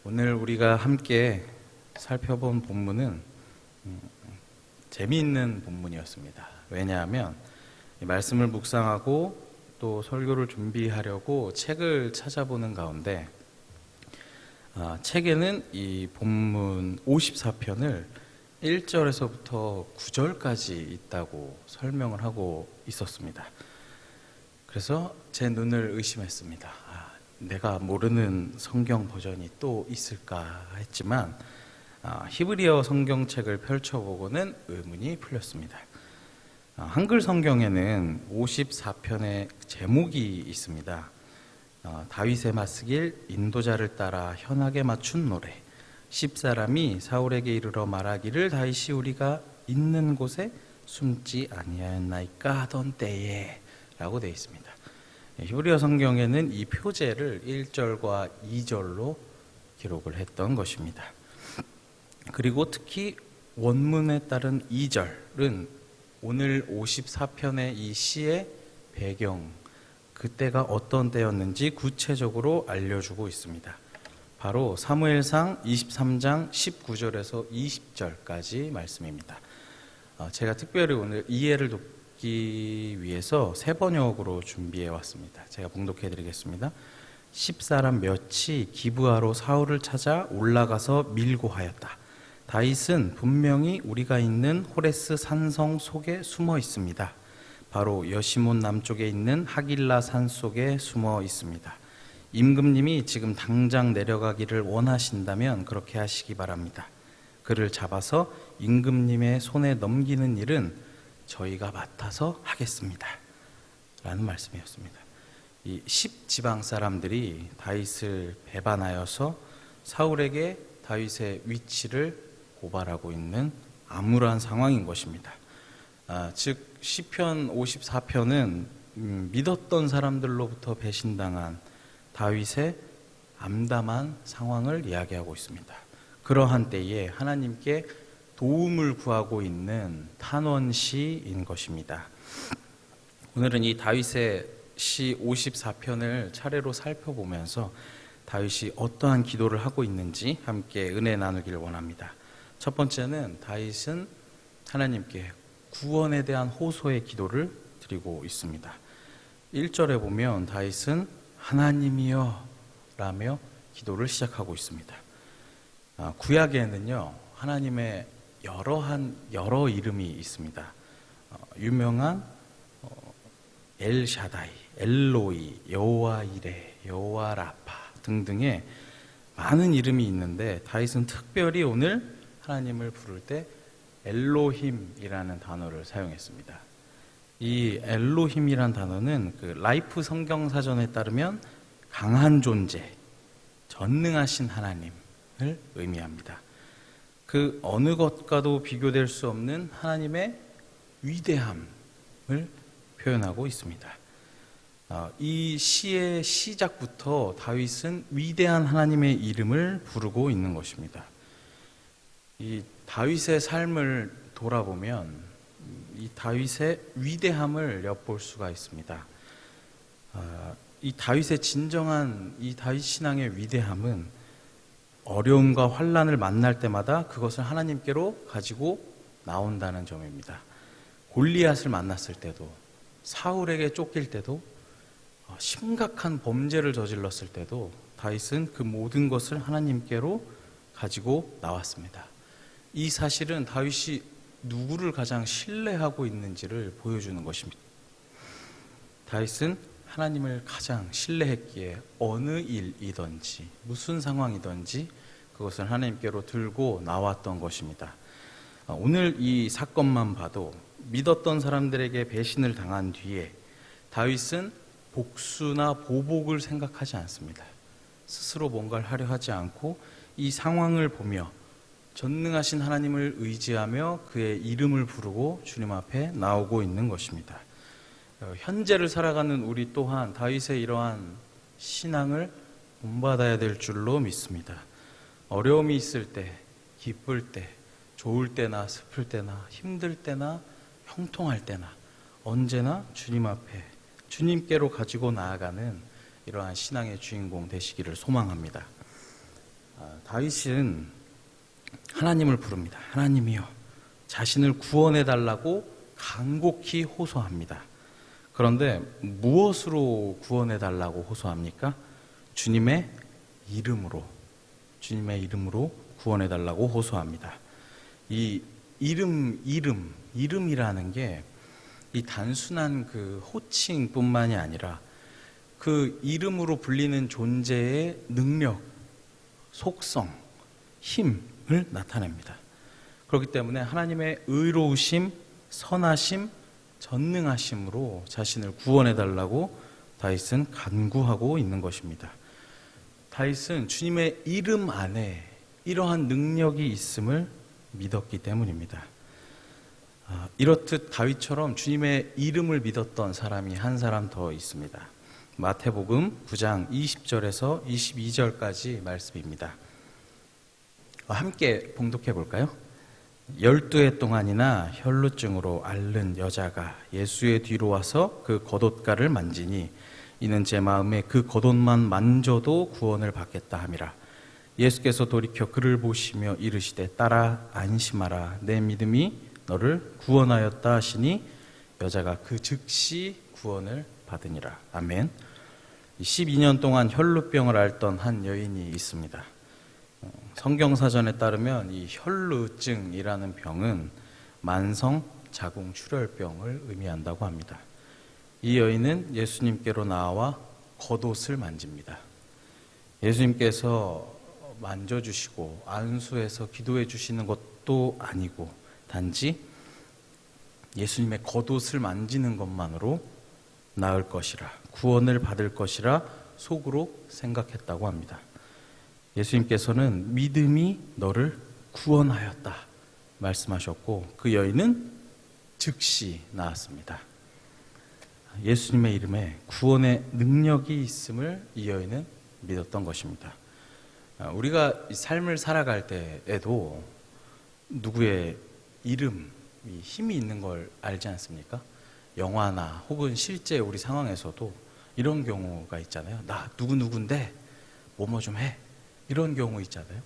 오늘 우리가 함께 살펴본 본문은 재미있는 본문이었습니다. 왜냐하면 이 말씀을 묵상하고 또 설교를 준비하려고 책을 찾아보는 가운데 책에는 이 본문 54편을 1절에서부터 9절까지 있다고 설명을 하고 있었습니다. 그래서 제 눈을 의심했습니다. 내가 모르는 성경 버전이 또 있을까 했지만 히브리어 성경책을 펼쳐보고는 의문이 풀렸습니다. 한글 성경에는 54편의 제목이 있습니다. 다윗의 맞쓰길, 인도자를 따라 현악에 맞춘 노래, 10사람이 사울에게 이르러 말하기를 다윗이 우리가 있는 곳에 숨지 아니하였나이까 하던 때에 라고 되어 있습니다. 히브리어 성경에는 이 표제를 1절과 2절로 기록을 했던 것입니다. 그리고 특히 원문에 따른 2절은 오늘 54편의 이 시의 배경, 그때가 어떤 때였는지 구체적으로 알려주고 있습니다. 바로 사무엘상 23장 19절에서 20절까지 말씀입니다. 제가 특별히 오늘 이해를 돕기 위해서 세 번역으로 준비해 왔습니다. 제가 봉독해 드리겠습니다. 10사람 몇이 기브아로 사울을 찾아 올라가서 밀고 하였다. 다윗은 분명히 우리가 있는 호레스 산성 속에 숨어 있습니다. 바로 여시몬 남쪽에 있는 하길라 산 속에 숨어 있습니다. 임금님이 지금 당장 내려가기를 원하신다면 그렇게 하시기 바랍니다. 그를 잡아서 임금님의 손에 넘기는 일은 저희가 맡아서 하겠습니다. 라는 말씀이었습니다. 이 10지방 사람들이 다윗을 배반하여서 사울에게 다윗의 위치를 고발하고 있는 암울한 상황인 것입니다. 즉 시편 54편은 믿었던 사람들로부터 배신당한 다윗의 암담한 상황을 이야기하고 있습니다. 그러한 때에 하나님께 도움을 구하고 있는 탄원시인 것입니다. 오늘은 이 다윗의 시 54편을 차례로 살펴보면서 다윗이 어떠한 기도를 하고 있는지 함께 은혜 나누기를 원합니다. 첫 번째는 다윗은 하나님께 구원에 대한 호소의 기도를 드리고 있습니다. 1절에 보면 다윗은 하나님이여 라며 기도를 시작하고 있습니다. 구약에는요 하나님의 여러 이름이 있습니다. 유명한 엘샤다이, 엘로이, 여호와 이레, 여호와 라파 등등의 많은 이름이 있는데 다윗은 특별히 오늘 하나님을 부를 때 엘로힘이라는 단어를 사용했습니다. 이 엘로힘이라는 단어는 그 라이프 성경사전에 따르면 강한 존재, 전능하신 하나님을 의미합니다. 그 어느 것과도 비교될 수 없는 하나님의 위대함을 표현하고 있습니다. 이 시의 시작부터 다윗은 위대한 하나님의 이름을 부르고 있는 것입니다. 이 다윗의 삶을 돌아보면 이 다윗의 위대함을 엿볼 수가 있습니다. 이 다윗의 진정한 이 다윗 신앙의 위대함은 어려움과 환난을 만날 때마다 그것을 하나님께로 가지고 나온다는 점입니다. 골리앗을 만났을 때도, 사울에게 쫓길 때도, 심각한 범죄를 저질렀을 때도 다윗은 그 모든 것을 하나님께로 가지고 나왔습니다. 이 사실은 다윗이 누구를 가장 신뢰하고 있는지를 보여주는 것입니다. 다윗은 하나님을 가장 신뢰했기에 어느 일이든지 무슨 상황이든지 그것을 하나님께로 들고 나왔던 것입니다. 오늘 이 사건만 봐도 믿었던 사람들에게 배신을 당한 뒤에 다윗은 복수나 보복을 생각하지 않습니다. 스스로 뭔가를 하려 하지 않고 이 상황을 보며 전능하신 하나님을 의지하며 그의 이름을 부르고 주님 앞에 나오고 있는 것입니다. 현재를 살아가는 우리 또한 다윗의 이러한 신앙을 본받아야 될 줄로 믿습니다. 어려움이 있을 때, 기쁠 때, 좋을 때나 슬플 때나 힘들 때나 형통할 때나 언제나 주님 앞에 주님께로 가지고 나아가는 이러한 신앙의 주인공 되시기를 소망합니다. 다윗은 하나님을 부릅니다. 하나님이여, 자신을 구원해 달라고 간곡히 호소합니다. 그런데 무엇으로 구원해 달라고 호소합니까? 주님의 이름으로 구원해 달라고 호소합니다. 이 이름이라는 게 이 단순한 그 호칭뿐만이 아니라 그 이름으로 불리는 존재의 능력, 속성, 힘을 나타냅니다. 그렇기 때문에 하나님의 의로우심, 선하심, 전능하심으로 자신을 구원해 달라고 다윗은 간구하고 있는 것입니다. 다윗은 주님의 이름 안에 이러한 능력이 있음을 믿었기 때문입니다. 이렇듯 다윗처럼 주님의 이름을 믿었던 사람이 한 사람 더 있습니다. 마태복음 9장 20절에서 22절까지 말씀입니다. 함께 봉독해 볼까요? 12해 동안이나 혈루증으로 앓는 여자가 예수의 뒤로 와서 그 겉옷가를 만지니 이는 제 마음에 그 겉옷만 만져도 구원을 받겠다 함이라. 예수께서 돌이켜 그를 보시며 이르시되 딸아 안심하라, 내 믿음이 너를 구원하였다 하시니 여자가 그 즉시 구원을 받으니라. 아멘. 12년 동안 혈루병을 앓던 한 여인이 있습니다. 성경사전에 따르면 이 혈루증이라는 병은 만성 자궁출혈병을 의미한다고 합니다. 이 여인은 예수님께로 나와 겉옷을 만집니다. 예수님께서 만져주시고 안수해서 기도해 주시는 것도 아니고 단지 예수님의 겉옷을 만지는 것만으로 나을 것이라, 구원을 받을 것이라 속으로 생각했다고 합니다. 예수님께서는 믿음이 너를 구원하였다 말씀하셨고 그 여인은 즉시 나았습니다. 예수님의 이름에 구원의 능력이 있음을 이 여인은 믿었던 것입니다. 우리가 삶을 살아갈 때에도 누구의 이름이 힘이 있는 걸 알지 않습니까? 영화나 혹은 실제 우리 상황에서도 이런 경우가 있잖아요. 나 누구인데 뭐뭐 좀 해. 이런 경우 있잖아요.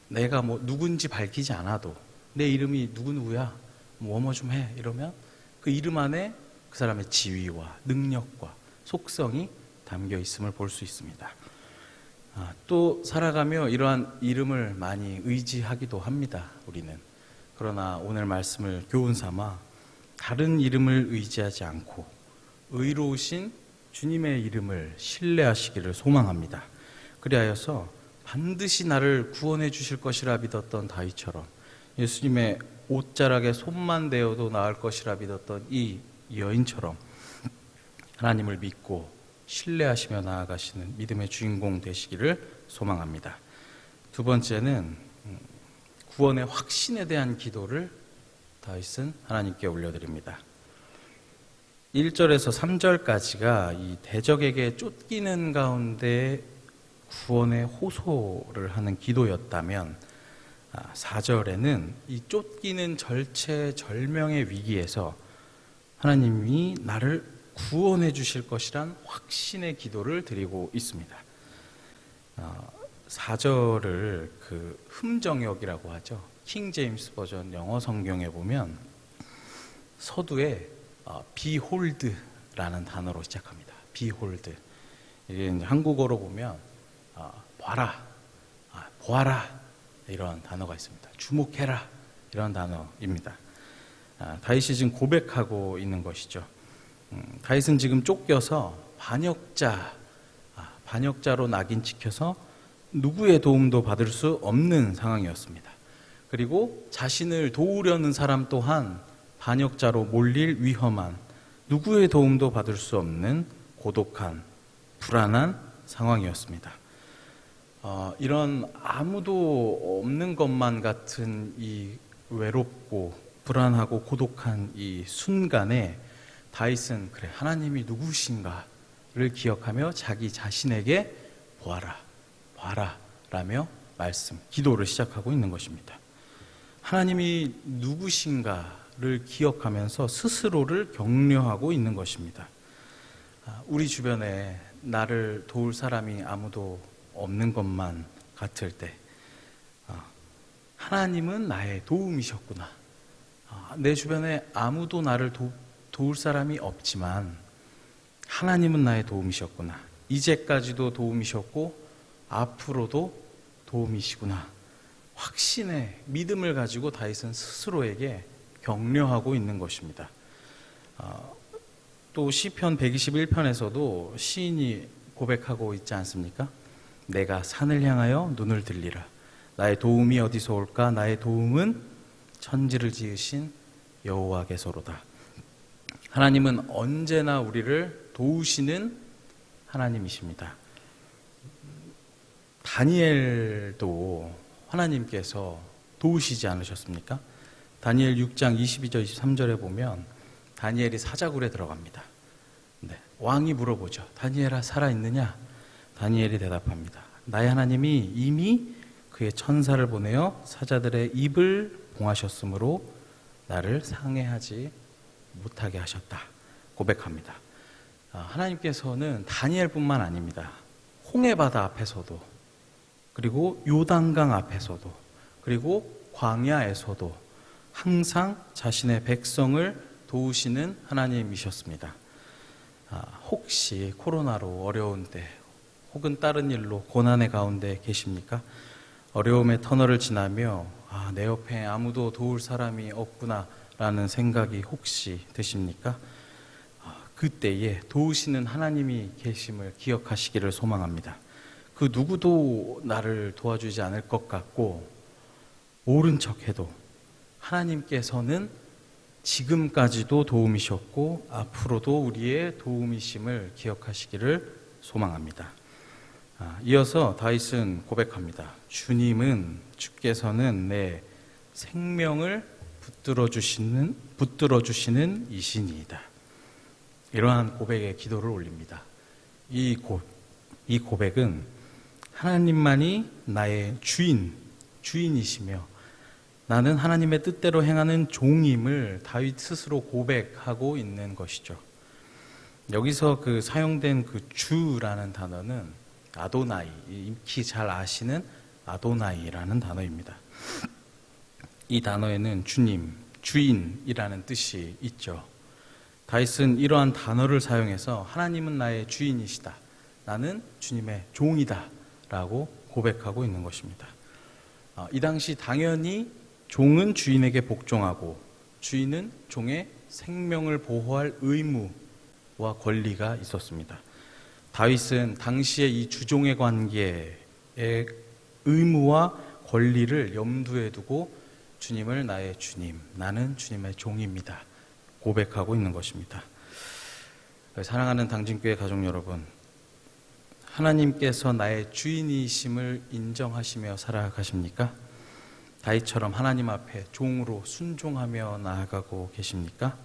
내가 뭐 누군지 밝히지 않아도 내 이름이 누구야. 뭐뭐 좀 해. 이러면 그 이름 안에 그 사람의 지위와 능력과 속성이 담겨 있음을 볼 수 있습니다. 또 살아가며 이러한 이름을 많이 의지하기도 합니다. 우리는. 그러나 오늘 말씀을 교훈 삼아 다른 이름을 의지하지 않고 의로우신 주님의 이름을 신뢰하시기를 소망합니다. 그리하여서 반드시 나를 구원해 주실 것이라 믿었던 다윗처럼 예수님의 옷자락에 손만 대어도 나을 것이라 믿었던 이 여인처럼 하나님을 믿고 신뢰하시며 나아가시는 믿음의 주인공 되시기를 소망합니다. 두 번째는 구원의 확신에 대한 기도를 다윗은 하나님께 올려드립니다. 1절에서 3절까지가 이 대적에게 쫓기는 가운데 구원의 호소를 하는 기도였다면 4절에는 이 쫓기는 절체절명의 위기에서 하나님이 나를 구원해 주실 것이란 확신의 기도를 드리고 있습니다. 4절을 그 흠정역이라고 하죠. 킹 제임스 버전 영어 성경에 보면 서두에 behold라는 단어로 시작합니다. behold. 이게 이제 한국어로 보면 봐라, 보아라 이런 단어가 있습니다. 주목해라 이런 단어입니다. 다윗이 지금 고백하고 있는 것이죠. 다윗은 지금 쫓겨서 반역자로 낙인 찍혀서 누구의 도움도 받을 수 없는 상황이었습니다. 그리고 자신을 도우려는 사람 또한 반역자로 몰릴 위험한, 누구의 도움도 받을 수 없는 고독한, 불안한 상황이었습니다. 이런 아무도 없는 것만 같은 이 외롭고 불안하고 고독한 이 순간에 다윗은 그래, 하나님이 누구신가를 기억하며 자기 자신에게 봐라 라며 기도를 시작하고 있는 것입니다. 하나님이 누구신가를 기억하면서 스스로를 격려하고 있는 것입니다. 우리 주변에 나를 도울 사람이 아무도 없는 것만 같을 때, 하나님은 나의 도움이셨구나. 내 주변에 아무도 나를 도울 사람이 없지만 하나님은 나의 도움이셨구나. 이제까지도 도움이셨고 앞으로도 도움이시구나. 확신의 믿음을 가지고 다윗은 스스로에게 격려하고 있는 것입니다. 또 시편 121편에서도 시인이 고백하고 있지 않습니까? 내가 산을 향하여 눈을 들리라. 나의 도움이 어디서 올까? 나의 도움은 천지를 지으신 여호와께서로다. 하나님은 언제나 우리를 도우시는 하나님이십니다. 다니엘도 하나님께서 도우시지 않으셨습니까? 다니엘 6장 22절 23절에 보면 다니엘이 사자굴에 들어갑니다. 네, 왕이 물어보죠. 다니엘아 살아있느냐? 다니엘이 대답합니다. 나의 하나님이 이미 그의 천사를 보내어 사자들의 입을 봉하셨으므로 나를 상해하지 못하게 하셨다. 고백합니다. 하나님께서는 다니엘뿐만 아닙니다. 홍해바다 앞에서도, 그리고 요단강 앞에서도, 그리고 광야에서도 항상 자신의 백성을 도우시는 하나님이셨습니다. 혹시 코로나로 어려운 때 혹은 다른 일로 고난의 가운데 계십니까? 어려움의 터널을 지나며 내 옆에 아무도 도울 사람이 없구나 라는 생각이 혹시 드십니까? 그때에 도우시는 하나님이 계심을 기억하시기를 소망합니다. 그 누구도 나를 도와주지 않을 것 같고 모른 척해도 하나님께서는 지금까지도 도움이셨고 앞으로도 우리의 도움이심을 기억하시기를 소망합니다. 이어서 다윗은 고백합니다. 주께서는 내 생명을 붙들어 주시는 이신이이다. 이러한 고백의 기도를 올립니다. 이 고백은 하나님만이 나의 주인이시며 나는 하나님의 뜻대로 행하는 종임을 다윗 스스로 고백하고 있는 것이죠. 여기서 사용된 주라는 단어는 아도나이, 익히 잘 아시는 아도나이라는 단어입니다. 이 단어에는 주님, 주인이라는 뜻이 있죠. 다윗은 이러한 단어를 사용해서 하나님은 나의 주인이시다. 나는 주님의 종이다. 라고 고백하고 있는 것입니다. 이 당시 당연히 종은 주인에게 복종하고 주인은 종의 생명을 보호할 의무와 권리가 있었습니다. 다윗은 당시의 이 주종의 관계의 의무와 권리를 염두에 두고 주님을 나의 주님, 나는 주님의 종입니다. 고백하고 있는 것입니다. 사랑하는 당진교회 가족 여러분, 하나님께서 나의 주인이심을 인정하시며 살아가십니까? 다윗처럼 하나님 앞에 종으로 순종하며 나아가고 계십니까?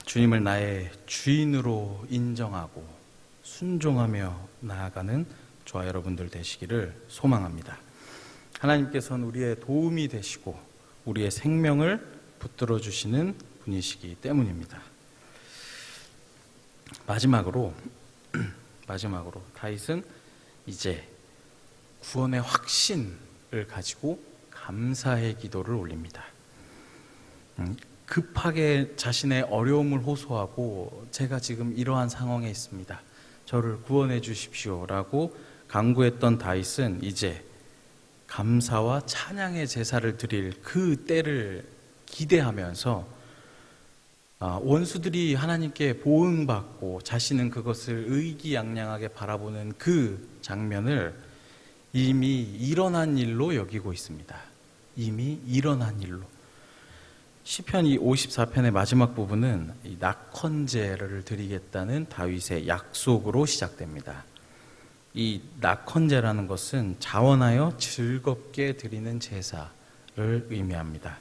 주님을 나의 주인으로 인정하고 순종하며 나아가는 저와 여러분들 되시기를 소망합니다. 하나님께서는 우리의 도움이 되시고 우리의 생명을 붙들어 주시는 분이시기 때문입니다. 마지막으로 다윗은 이제 구원의 확신을 가지고 감사의 기도를 올립니다. 급하게 자신의 어려움을 호소하고 제가 지금 이러한 상황에 있습니다. 저를 구원해 주십시오라고 간구했던 다윗은 이제 감사와 찬양의 제사를 드릴 그 때를 기대하면서 원수들이 하나님께 보응받고 자신은 그것을 의기양양하게 바라보는 그 장면을 이미 일어난 일로 여기고 있습니다. 이미 일어난 일로. 시편 54편의 마지막 부분은 이 낙헌제를 드리겠다는 다윗의 약속으로 시작됩니다. 이 낙헌제라는 것은 자원하여 즐겁게 드리는 제사를 의미합니다.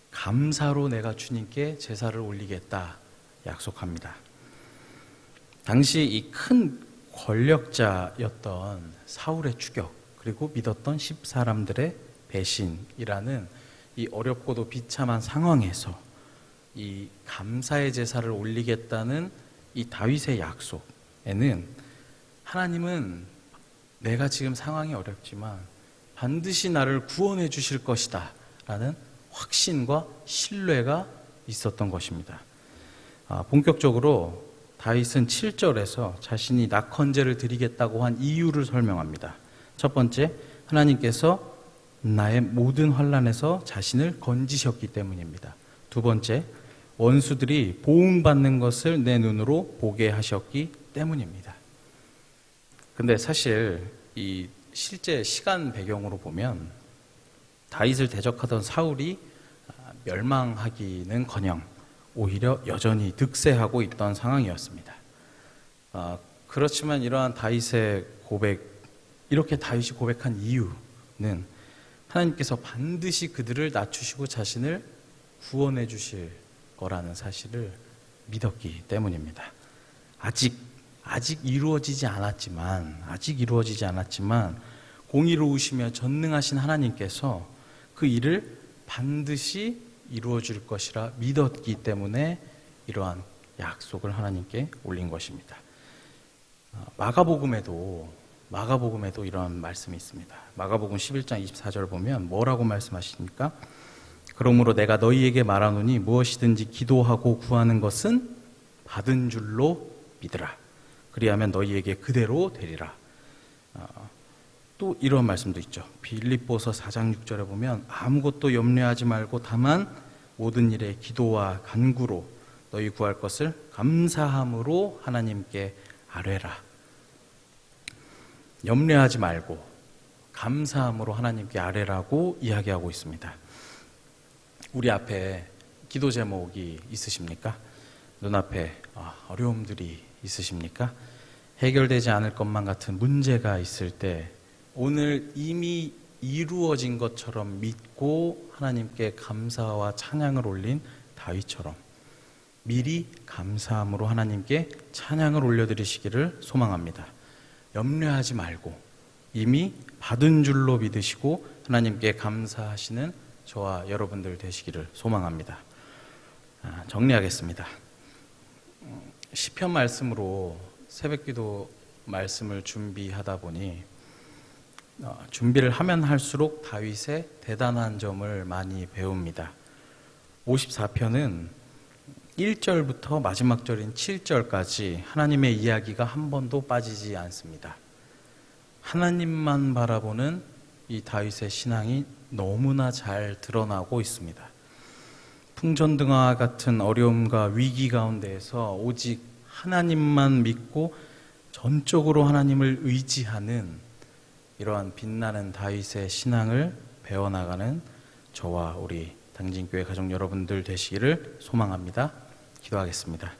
감사로 내가 주님께 제사를 올리겠다 약속합니다. 당시 이 큰 권력자였던 사울의 추격, 그리고 믿었던 10사람들의 배신이라는 이 어렵고도 비참한 상황에서 이 감사의 제사를 올리겠다는 이 다윗의 약속에는 하나님은 내가 지금 상황이 어렵지만 반드시 나를 구원해 주실 것이다 라는 확신과 신뢰가 있었던 것입니다. 본격적으로 다윗은 7절에서 자신이 낙헌제를 드리겠다고 한 이유를 설명합니다. 첫 번째, 하나님께서 나의 모든 환난에서 자신을 건지셨기 때문입니다. 두 번째, 원수들이 보응받는 것을 내 눈으로 보게 하셨기 때문입니다. 근데 사실 이 실제 시간 배경으로 보면 다윗을 대적하던 사울이 멸망하기는커녕 오히려 여전히 득세하고 있던 상황이었습니다. 그렇지만 이러한 다윗의 고백, 이렇게 다윗이 고백한 이유는 하나님께서 반드시 그들을 낮추시고 자신을 구원해 주실 거라는 사실을 믿었기 때문입니다. 아직 이루어지지 않았지만 공의로우시며 전능하신 하나님께서 그 일을 반드시 이루어 줄 것이라 믿었기 때문에 이러한 약속을 하나님께 올린 것입니다. 마가복음에도 이러한 말씀이 있습니다. 마가복음 11장 24절 보면 뭐라고 말씀하십니까? 그러므로 내가 너희에게 말하노니 무엇이든지 기도하고 구하는 것은 받은 줄로 믿으라. 그리하면 너희에게 그대로 되리라. 또 이런 말씀도 있죠. 빌립보서 4장 6절에 보면 아무것도 염려하지 말고 다만 모든 일에 기도와 간구로 너희 구할 것을 감사함으로 하나님께 아뢰라. 염려하지 말고 감사함으로 하나님께 아뢰라고 이야기하고 있습니다. 우리 앞에 기도 제목이 있으십니까? 눈앞에 어려움들이 있으십니까? 해결되지 않을 것만 같은 문제가 있을 때 오늘 이미 이루어진 것처럼 믿고 하나님께 감사와 찬양을 올린 다윗처럼 미리 감사함으로 하나님께 찬양을 올려드리시기를 소망합니다. 염려하지 말고 이미 받은 줄로 믿으시고 하나님께 감사하시는 저와 여러분들 되시기를 소망합니다. 정리하겠습니다. 시편 말씀으로 새벽기도 말씀을 준비하다 보니 준비를 하면 할수록 다윗의 대단한 점을 많이 배웁니다. 54편은 1절부터 마지막 절인 7절까지 하나님의 이야기가 한 번도 빠지지 않습니다. 하나님만 바라보는 이 다윗의 신앙이 너무나 잘 드러나고 있습니다. 풍전등화 같은 어려움과 위기 가운데에서 오직 하나님만 믿고 전적으로 하나님을 의지하는 이러한 빛나는 다윗의 신앙을 배워나가는 저와 우리 당진교회 가족 여러분들 되시기를 소망합니다. 기도하겠습니다.